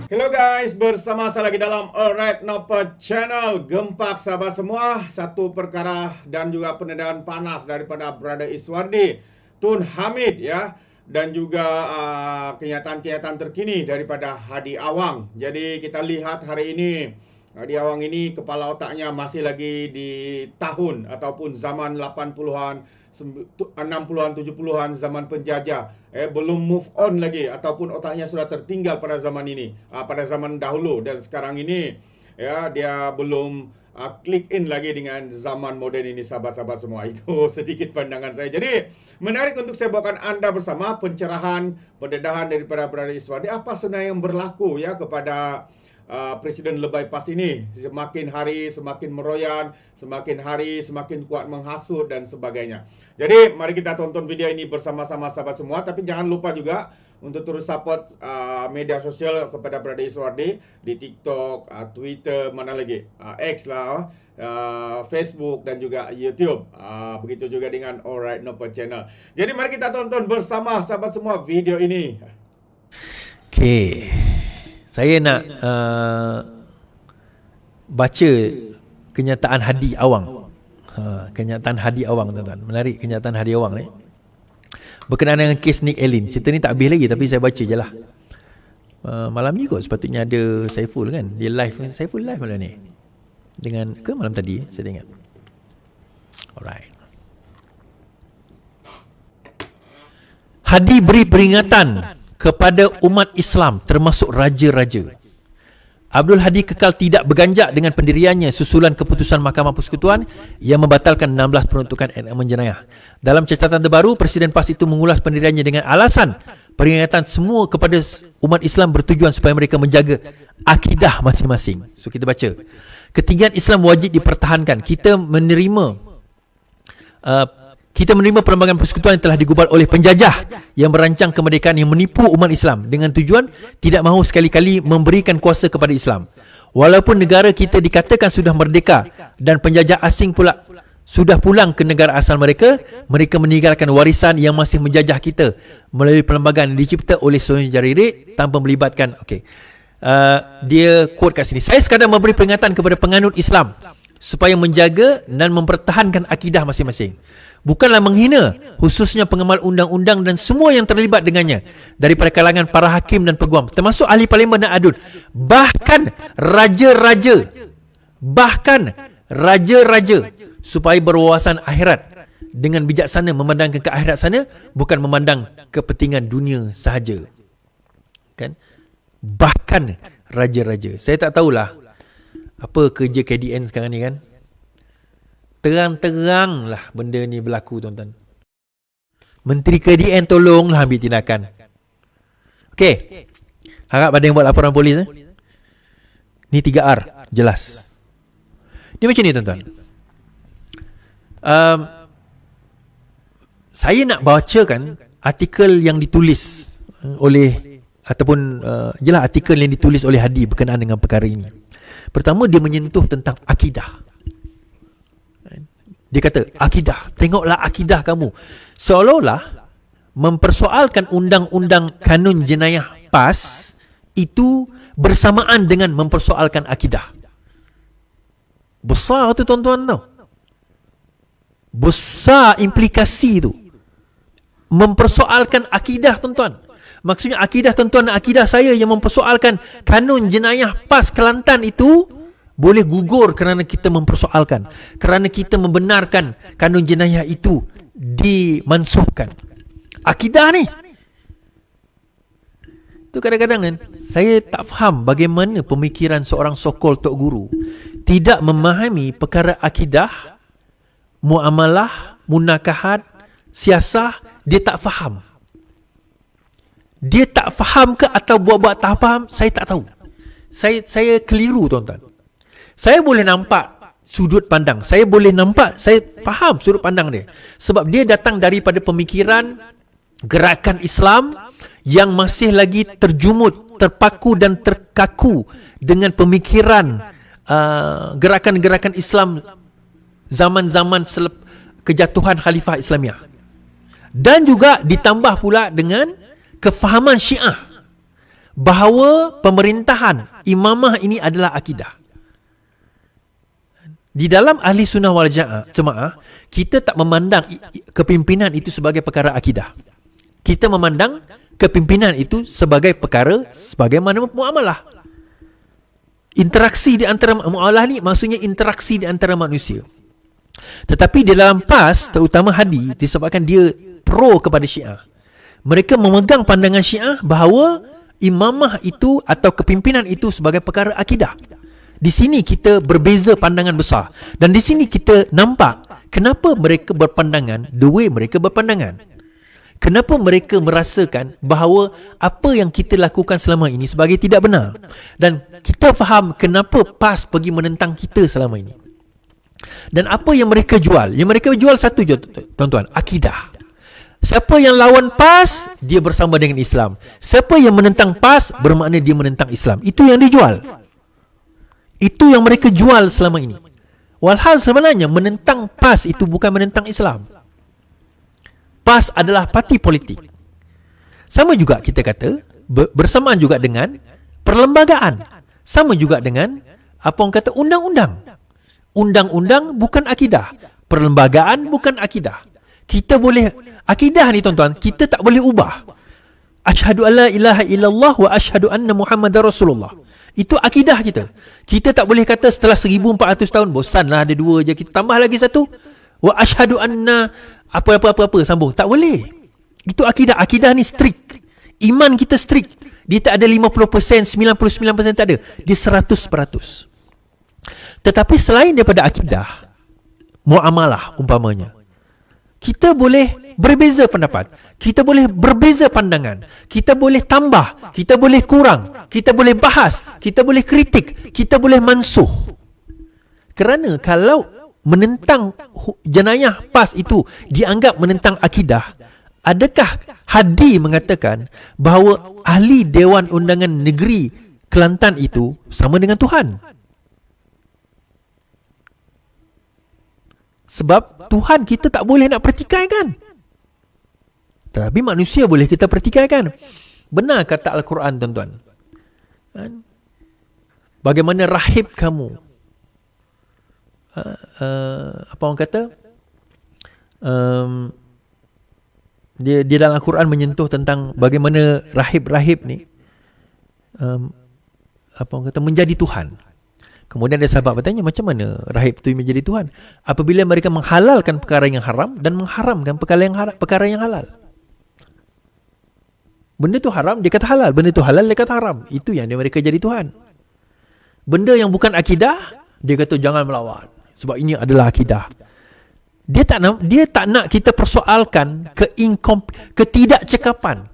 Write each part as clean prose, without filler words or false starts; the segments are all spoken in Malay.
Hello guys, bersama saya lagi dalam Alright Nopa Channel. Gempak sahabat semua, satu perkara dan juga pendedahan panas daripada Brother Iswardi, Tun Hamid ya, dan juga kenyataan-kenyataan terkini daripada Hadi Awang. Jadi kita lihat hari ini Hadi Awang ini kepala otaknya masih lagi di tahun ataupun zaman 80-an, 60-an, 70-an zaman penjajah. Belum move on lagi ataupun otaknya sudah tertinggal pada zaman ini, pada zaman dahulu, dan sekarang ini ya dia belum click in lagi dengan zaman moden ini sahabat-sahabat semua. Itu sedikit pandangan saya. Jadi menarik untuk saya bawakan anda bersama pencerahan, pendedahan daripada Brother Iswardi. Apa sebenarnya yang berlaku ya kepada Presiden Lebay PAS ini. Semakin hari semakin meroyan, semakin hari semakin kuat menghasut dan sebagainya. Jadi mari kita tonton video ini bersama-sama sahabat semua. Tapi jangan lupa juga untuk terus support media sosial kepada Brother Iswardi di TikTok, Twitter, mana lagi, X lah, Facebook dan juga YouTube. Begitu juga dengan Alright Nopa Channel. Jadi mari kita tonton bersama sahabat semua video ini. Okay, saya nak baca kenyataan Hadi Awang. Kenyataan Hadi Awang, tuan-tuan. Menarik kenyataan Hadi Awang ni. Berkenaan dengan kes Nick Allen. Cerita ni tak habis lagi tapi saya baca je lah. Malam ni kot sepatutnya ada Saiful kan. Dia live, Saiful live malam ni. Dengan, ke malam tadi saya tak ingat. Alright. Hadi beri peringatan kepada umat Islam termasuk raja-raja. Abdul Hadi kekal tidak berganjak dengan pendiriannya susulan keputusan Mahkamah Persekutuan yang membatalkan 16 penuntukan enakmen jenayah. Dalam catatan terbaru, Presiden PAS itu mengulas pendiriannya dengan alasan peringatan semua kepada umat Islam bertujuan supaya mereka menjaga akidah masing-masing. So kita baca. Ketinggian Islam wajib dipertahankan. Kita menerima perlembagaan persekutuan yang telah digubal oleh penjajah yang merancang kemerdekaan yang menipu umat Islam dengan tujuan tidak mahu sekali-kali memberikan kuasa kepada Islam. Walaupun negara kita dikatakan sudah merdeka dan penjajah asing pula sudah pulang ke negara asal mereka, mereka meninggalkan warisan yang masih menjajah kita melalui perlembagaan yang dicipta oleh Sultan Jaririk tanpa melibatkan. Dia quote kat sini, saya sekadar memberi peringatan kepada penganut Islam supaya menjaga dan mempertahankan akidah masing-masing. Bukanlah menghina khususnya pengamal undang-undang dan semua yang terlibat dengannya daripada kalangan para hakim dan peguam, termasuk ahli parlimen dan adun, bahkan raja-raja, supaya berwawasan akhirat dengan bijaksana memandangkan ke akhirat sana, bukan memandang kepentingan dunia sahaja. Kan? Bahkan raja-raja. Saya tak tahulah apa kerja KDN sekarang ni kan. Terang-terang lah benda ni berlaku, tuan-tuan. Menteri KDN tolonglah ambil tindakan. Okey. Harap ada yang buat laporan polis. Ni 3R. Jelas. Dia macam ni, tuan-tuan. Saya nak bacakan artikel yang ditulis oleh ataupun artikel yang ditulis oleh Hadi berkenaan dengan perkara ini. Pertama, dia menyentuh tentang akidah. Dia kata, akidah, tengoklah akidah kamu. Seolah-olah mempersoalkan undang-undang kanun jenayah PAS itu bersamaan dengan mempersoalkan akidah. Besar tu, tuan-tuan, tau. Besar implikasi tu. Mempersoalkan akidah, tuan-tuan. Maksudnya akidah tuan-tuan dan akidah saya yang mempersoalkan kanun jenayah PAS Kelantan itu boleh gugur kerana kita mempersoalkan, kerana kita membenarkan kanun jenayah itu dimansuhkan. Akidah ni. Itu kadang-kadang kan, saya tak faham bagaimana pemikiran seorang sokol tok guru tidak memahami perkara akidah, muamalah, munakahat, siasah, dia tak faham. Dia tak faham ke atau buat-buat tak faham, saya tak tahu. Saya keliru, tuan-tuan. Saya boleh nampak sudut pandang, saya faham sudut pandang dia. Sebab dia datang daripada pemikiran gerakan Islam yang masih lagi terjumut, terpaku dan terkaku dengan pemikiran gerakan-gerakan Islam zaman-zaman kejatuhan Khalifah Islamiyah. Dan juga ditambah pula dengan kefahaman Syiah bahawa pemerintahan imamah ini adalah akidah. Di dalam ahli sunnah wal jamaah, kita tak memandang kepimpinan itu sebagai perkara akidah. Kita memandang kepimpinan itu sebagai perkara sebagaimana muamalah. Interaksi di antara muamalah ni maksudnya interaksi di antara manusia. Tetapi di dalam PAS, terutama Hadi, disebabkan dia pro kepada Syiah, mereka memegang pandangan Syiah bahawa imamah itu atau kepimpinan itu sebagai perkara akidah. Di sini kita berbeza pandangan besar. Dan di sini kita nampak kenapa mereka berpandangan the way mereka berpandangan. Kenapa mereka merasakan bahawa apa yang kita lakukan selama ini sebagai tidak benar. Dan kita faham kenapa PAS pergi menentang kita selama ini. Dan apa yang mereka jual? Yang mereka jual satu je, tuan-tuan, akidah. Siapa yang lawan PAS, dia bersama dengan Islam. Siapa yang menentang PAS, bermakna dia menentang Islam. Itu yang dijual. Itu yang mereka jual selama ini. Walhal sebenarnya menentang PAS itu bukan menentang Islam. PAS adalah parti politik. Sama juga kita kata, bersamaan juga dengan perlembagaan. Sama juga dengan apa orang kata undang-undang. Undang-undang bukan akidah. Perlembagaan bukan akidah. Kita boleh, akidah ni tuan-tuan, kita tak boleh ubah. Asyhadu an la ilaha illallah wa asyhadu anna Muhammadar Rasulullah. Itu akidah kita. Kita tak boleh kata setelah 1400 tahun bosanlah ada dua je, kita tambah lagi satu. Wa asyhadu anna apa sambung. Tak boleh. Itu akidah. Akidah ni strict. Iman kita strict. Dia tak ada 50%, 99% tak ada. Dia 100%. Tetapi selain daripada akidah, muamalah umpamanya, kita boleh berbeza pendapat, kita boleh berbeza pandangan, kita boleh tambah, kita boleh kurang, kita boleh bahas, kita boleh kritik, kita boleh mansuh. Kerana kalau menentang jenayah PAS itu dianggap menentang akidah, adakah Hadi mengatakan bahawa ahli Dewan Undangan Negeri Kelantan itu sama dengan Tuhan? Sebab Tuhan kita tak boleh nak pertikaikan. Tapi manusia boleh kita pertikaikan. Benar kata Al-Quran, tuan-tuan. Bagaimana rahib kamu? Apa orang kata? Dia dalam Al-Quran menyentuh tentang bagaimana rahib-rahib ni apa orang kata, menjadi Tuhan. Kemudian ada sahabat bertanya, macam mana rahib itu menjadi Tuhan? Apabila mereka menghalalkan perkara yang haram dan mengharamkan perkara yang halal. Benda tu haram, dia kata halal. Benda tu halal, dia kata haram. Itu yang mereka jadi Tuhan. Benda yang bukan akidah, dia kata jangan melawan. Sebab ini adalah akidah. Dia tak nak kita persoalkan ketidakcekapan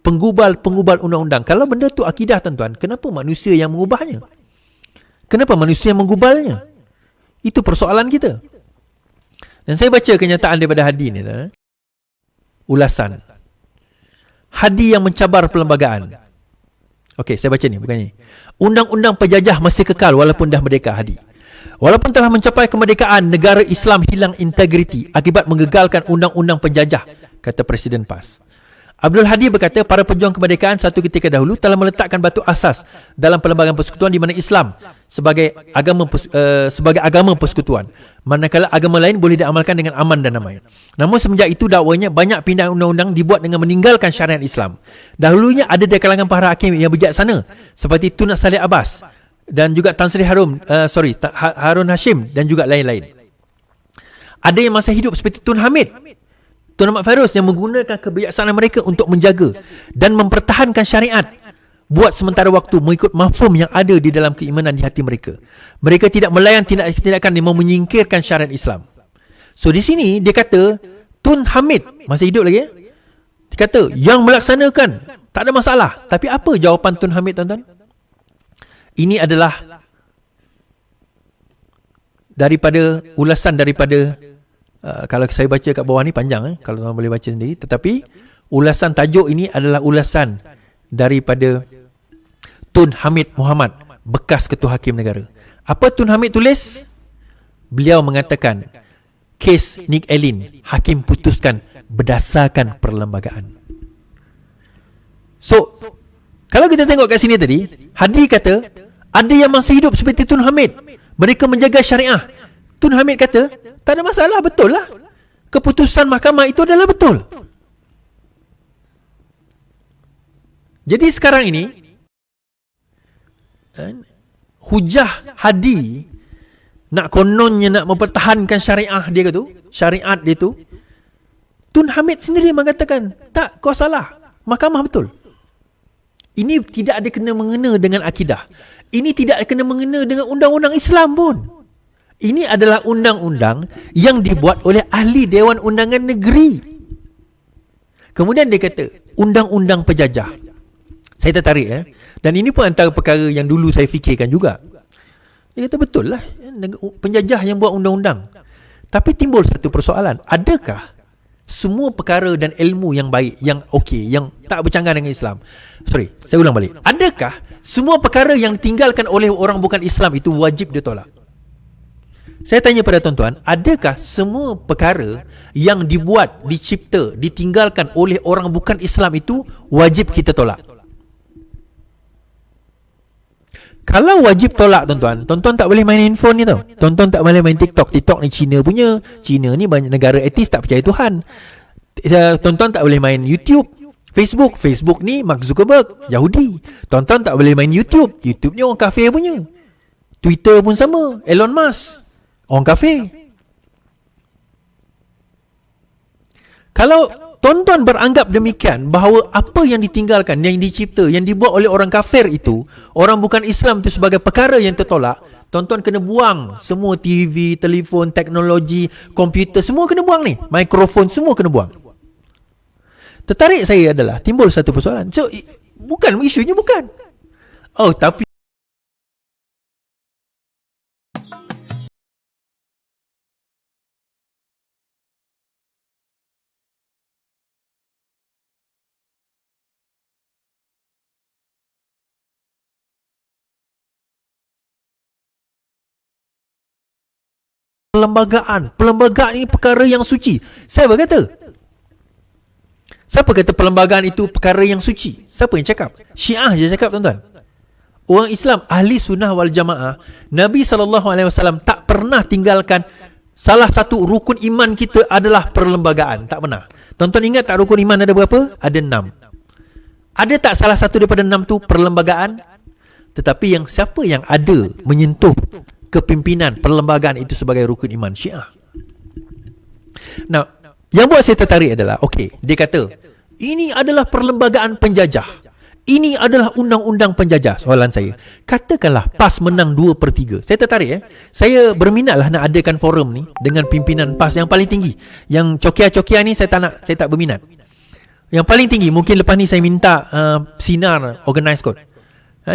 penggubal undang-undang. Kalau benda tu akidah, tuan-tuan, kenapa manusia yang mengubahnya? Kenapa manusia yang menggubalnya? Itu persoalan kita. Dan saya baca kenyataan daripada Hadi ni, ulasan Hadi yang mencabar perlembagaan. Okey, saya baca ni, bukan ni. Undang-undang penjajah masih kekal walaupun dah merdeka. Hadi. Walaupun telah mencapai kemerdekaan, negara Islam hilang integriti akibat menggagalkan undang-undang penjajah, kata Presiden PAS. Abdul Hadi berkata, para pejuang kemerdekaan satu ketika dahulu telah meletakkan batu asas dalam perlembagaan persekutuan di mana Islam sebagai agama persekutuan, manakala agama lain boleh diamalkan dengan aman dan damai. Namun semenjak itu dakwanya banyak pindahan undang-undang dibuat dengan meninggalkan syariat Islam. Dahulunya ada di kalangan para hakim yang bijaksana seperti Tun Saleh Abbas dan juga Tan Sri Harun Hashim dan juga lain-lain. Ada yang masih hidup seperti Tun Hamid, Tun Ahmad Fairuz yang menggunakan kebijaksanaan mereka untuk menjaga dan mempertahankan syariat buat sementara waktu mengikut mafhum yang ada di dalam keimanan di hati mereka. Mereka tidak melayan tindakan yang menyingkirkan syariat Islam. So di sini dia kata Tun Hamid masih hidup lagi. Dia kata yang melaksanakan tak ada masalah. Tapi apa jawapan Tun Hamid, tuan-tuan? Ini adalah daripada ulasan daripada kalau saya baca kat bawah ni panjang, kalau tuan boleh baca sendiri. Tetapi ulasan tajuk ini adalah ulasan daripada Tun Hamid Muhammad, bekas Ketua Hakim Negara. Apa Tun Hamid tulis? Beliau mengatakan, kes Nick Allen, hakim putuskan berdasarkan perlembagaan. So, Kalau kita tengok kat sini tadi, Hadi kata ada yang masih hidup seperti Tun Hamid, mereka menjaga syariah. Tun Hamid kata tak ada masalah, betul lah, keputusan mahkamah itu adalah betul. Jadi sekarang ini hujah Hadi nak kononnya nak mempertahankan syariah dia tu, syariat dia tu, Tun Hamid sendiri mengatakan tak, kau salah, mahkamah betul. Ini tidak ada kena-mengena dengan akidah. Ini tidak ada kena-mengena dengan undang-undang Islam pun. Ini adalah undang-undang yang dibuat oleh ahli Dewan Undangan Negeri. Kemudian dia kata undang-undang penjajah. Saya tertarik dan ini pun antara perkara yang dulu saya fikirkan juga. Dia kata betul lah, penjajah yang buat undang-undang. Tapi timbul satu persoalan, adakah semua perkara dan ilmu yang baik, yang okey, yang tak bercanggah dengan Islam, saya ulang balik, adakah semua perkara yang ditinggalkan oleh orang bukan Islam itu wajib ditolak? Saya tanya pada tuan-tuan, adakah semua perkara yang dibuat, dicipta, ditinggalkan oleh orang bukan Islam itu wajib kita tolak? Kalau wajib tolak tuan-tuan, tuan-tuan tak boleh main handphone ni tau. Tuan-tuan tak boleh main TikTok. TikTok ni Cina punya. Cina ni banyak negara ateis tak percaya Tuhan. Tuan-tuan tak boleh main YouTube. Facebook. Facebook ni Mark Zuckerberg, Yahudi. Tuan-tuan tak boleh main YouTube. YouTube ni orang kafir punya. Twitter pun sama, Elon Musk, orang kafir. Kalau tuan-tuan beranggap demikian, bahawa apa yang ditinggalkan, yang dicipta, yang dibuat oleh orang kafir itu, orang bukan Islam itu sebagai perkara yang tertolak, tuan-tuan kena buang semua TV, telefon, teknologi, komputer, semua kena buang ni. Mikrofon semua kena buang. Tertarik saya adalah timbul satu persoalan. So, bukan, isunya bukan. Oh, tapi Perlembagaan ini perkara yang suci. Saya berkata, siapa kata perlembagaan itu perkara yang suci? Siapa yang cakap? Syiah je cakap tuan-tuan. Orang Islam, ahli sunnah wal jamaah, Nabi SAW tak pernah tinggalkan salah satu rukun iman kita adalah perlembagaan. Tak pernah. Tuan-tuan ingat tak rukun iman ada berapa? Ada 6. Ada tak salah satu daripada 6 tu perlembagaan? Tetapi yang siapa yang ada menyentuh kepimpinan perlembagaan itu sebagai rukun iman? Syiah. Nah, yang buat saya tertarik adalah, okey, dia kata ini adalah perlembagaan penjajah, ini adalah undang-undang penjajah. Soalan saya, katakanlah PAS menang 2/3. Saya tertarik saya berminatlah nak adakan forum ni dengan pimpinan PAS yang paling tinggi. Yang cokia-cokia ni saya tak berminat. Yang paling tinggi, mungkin lepas ni saya minta Sinar organize kot.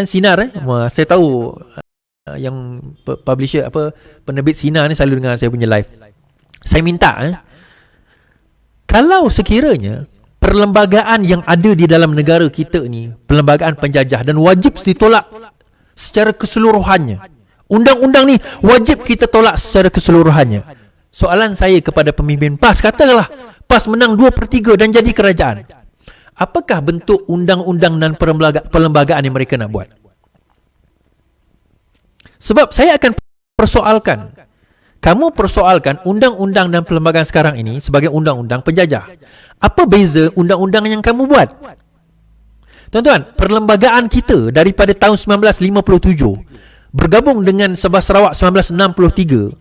Sinar saya tahu yang publisher penerbit Sinar ni selalu dengar saya punya live. Saya minta kalau sekiranya perlembagaan yang ada di dalam negara kita ni perlembagaan penjajah dan wajib ditolak secara keseluruhannya, undang-undang ni wajib kita tolak secara keseluruhannya. Soalan saya kepada pemimpin PAS, katakanlah PAS menang 2/3 dan jadi kerajaan, apakah bentuk undang-undang dan perlembagaan yang mereka nak buat? Sebab saya akan persoalkan, kamu persoalkan undang-undang dan perlembagaan sekarang ini sebagai undang-undang penjajah. Apa beza undang-undang yang kamu buat? Tuan-tuan, perlembagaan kita daripada tahun 1957 bergabung dengan Sabah Sarawak 1963,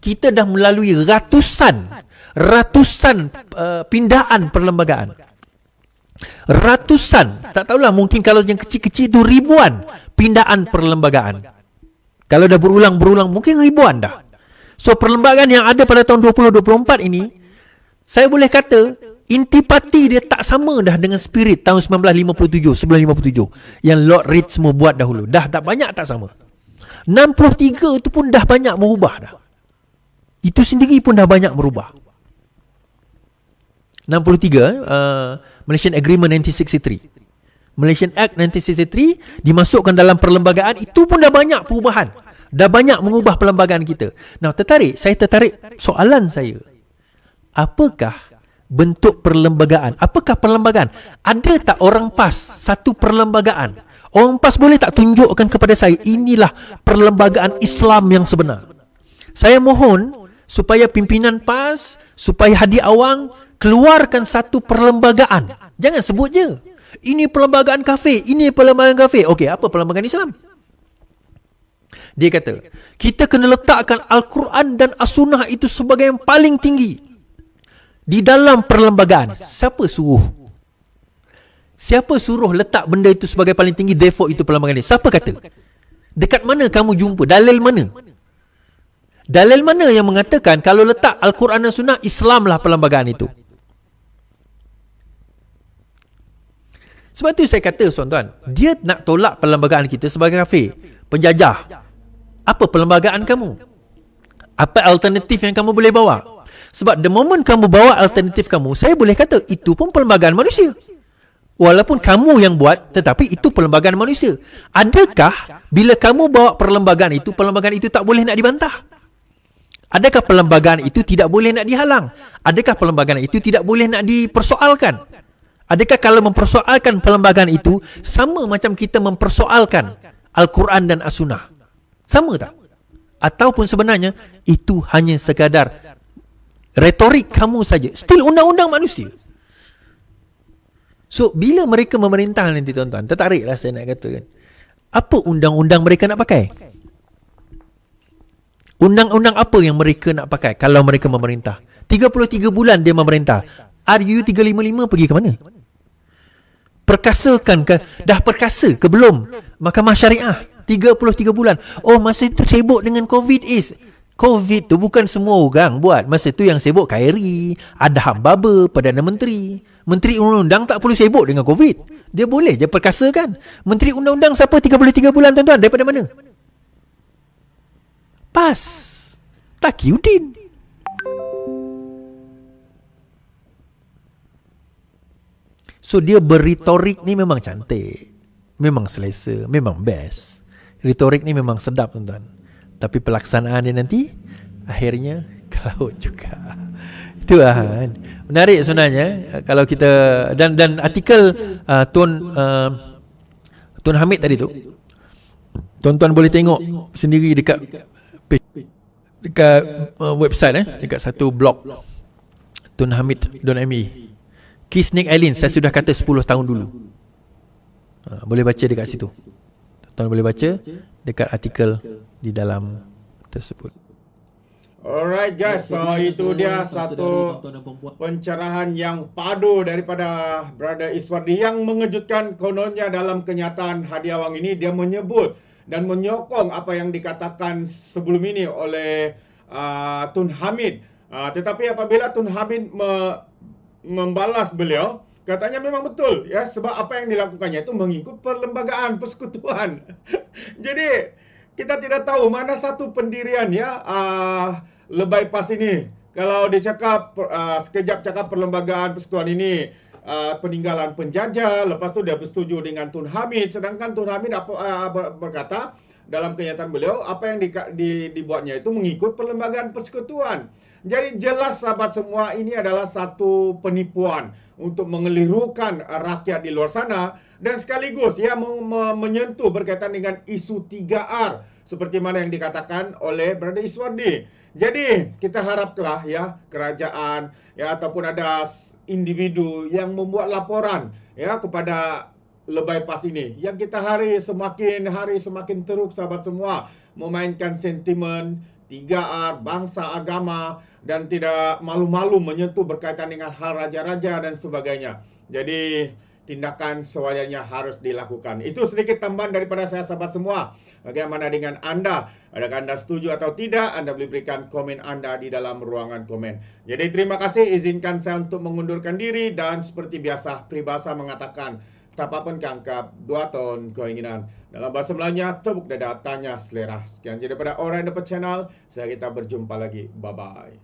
kita dah melalui ratusan pindahan perlembagaan. Ratusan, tak tahulah, mungkin kalau yang kecil-kecil itu ribuan pindahan perlembagaan. Kalau dah berulang-berulang, mungkin ribuan dah. So, perlembagaan yang ada pada tahun 2024 ini, saya boleh kata, intipati dia tak sama dah dengan spirit tahun 1957 yang Lord Reed semua buat dahulu. Dah tak banyak tak sama. 63 itu pun dah banyak merubah dah. Itu sendiri pun dah banyak merubah. 63, Malaysian Agreement 1963. Malaysian Act 1963 dimasukkan dalam perlembagaan, itu pun dah banyak perubahan. Dah banyak mengubah perlembagaan kita. Nah, saya tertarik soalan saya. Apakah bentuk perlembagaan. Apakah perlembagaan? Ada tak orang PAS satu perlembagaan? Orang PAS boleh tak tunjukkan kepada saya, inilah perlembagaan Islam yang sebenar. Saya mohon supaya pimpinan PAS, supaya Hadi Awang keluarkan satu perlembagaan. Jangan sebut je, ini perlembagaan kafir, ini perlembagaan kafir. Okey, apa perlembagaan Islam? Dia kata, kita kena letakkan Al-Quran dan As-Sunnah itu sebagai yang paling tinggi di dalam perlembagaan. Siapa suruh? Siapa suruh letak benda itu sebagai paling tinggi, therefore itu perlembagaan ini? Siapa kata? Dekat mana kamu jumpa? Dalil mana? Dalil mana yang mengatakan kalau letak Al-Quran dan Sunnah, Islamlah perlembagaan itu? Sebab tu saya kata, tuan-tuan, dia nak tolak perlembagaan kita sebagai kafir, penjajah. Apa perlembagaan kamu? Apa alternatif yang kamu boleh bawa? Sebab the moment kamu bawa alternatif kamu, saya boleh kata itu pun perlembagaan manusia. Walaupun kamu yang buat, tetapi itu perlembagaan manusia. Adakah bila kamu bawa perlembagaan itu tak boleh nak dibantah? Adakah perlembagaan itu tidak boleh nak dihalang? Adakah perlembagaan itu tidak boleh nak dipersoalkan? Adakah kalau mempersoalkan perlembagaan itu sama macam kita mempersoalkan Al-Quran dan As-Sunnah? Sama tak? Ataupun sebenarnya itu hanya sekadar retorik kamu saja? Still undang-undang manusia. So, bila mereka memerintah nanti, tuan-tuan, tertariklah saya nak katakan, apa undang-undang mereka nak pakai? Undang-undang apa yang mereka nak pakai kalau mereka memerintah? 33 bulan dia memerintah. RU 355 pergi ke mana? Perkasakan ke? Dah perkasa ke belum? Mahkamah Syariah 33 bulan. Oh, masa itu sibuk dengan COVID tu bukan semua orang buat. Masa tu yang sibuk Khairi, Adham Baba, Perdana Menteri. Menteri Undang-Undang tak perlu sibuk dengan COVID. Dia boleh je perkasakan. Menteri Undang-Undang siapa 33 bulan, tuan-tuan? Daripada mana? PAS. Taqiyuddin. So dia berretorik ni memang cantik, memang selesa, memang best. Retorik ni memang sedap, tuan-tuan. Tapi pelaksanaan dia nanti akhirnya ke laut juga. Itu kan menarik sebenarnya kalau kita dan artikel Tuan Hamid tadi tu, tuan-tuan boleh tengok sendiri dekat website dekat satu blog tunhamid.me. Key Snake Island saya sudah kata 10 tahun dulu. Boleh baca dekat situ. Tuan boleh baca dekat artikel di dalam tersebut. Alright guys, so itu dia satu pencerahan yang padu daripada Brother Iswardi yang mengejutkan. Kononnya dalam kenyataan Hadi Awang ini dia menyebut dan menyokong apa yang dikatakan sebelum ini oleh Tun Hamid. Tetapi apabila Tun Hamid membalas beliau, katanya memang betul ya, sebab apa yang dilakukannya itu mengikut perlembagaan persekutuan. Jadi kita tidak tahu mana satu pendirian ya Lebay PAS ini. Kalau dicakap sekejap cakap perlembagaan persekutuan ini peninggalan penjajah, lepas tu dia bersetuju dengan Tun Hamid, sedangkan Tun Hamid berkata dalam kenyataan beliau apa yang dibuatnya itu mengikut perlembagaan persekutuan. Jadi jelas sahabat semua, ini adalah satu penipuan untuk mengelirukan rakyat di luar sana dan sekaligus ya menyentuh berkaitan dengan isu 3R seperti mana yang dikatakan oleh Brother Iswardi. Jadi kita haraplah ya kerajaan ya ataupun ada individu yang membuat laporan ya kepada Lebay PAS ini yang kita semakin hari semakin teruk sahabat semua, memainkan sentimen 3R, bangsa, agama dan tidak malu-malu menyentuh berkaitan dengan hal raja-raja dan sebagainya. Jadi tindakan sewajarnya harus dilakukan. Itu sedikit tambahan daripada saya sahabat semua. Bagaimana dengan anda? Adakah anda setuju atau tidak? Anda boleh berikan komen anda di dalam ruangan komen. Jadi terima kasih, izinkan saya untuk mengundurkan diri dan seperti biasa peribahasa mengatakan tak apa pun kangkap 2 ton keinginan. Dalam bahasa Melayunya, tepuk dada, tanya selera. Sekian jadi daripada Alright Dapat Channel. Kita berjumpa lagi. Bye-bye.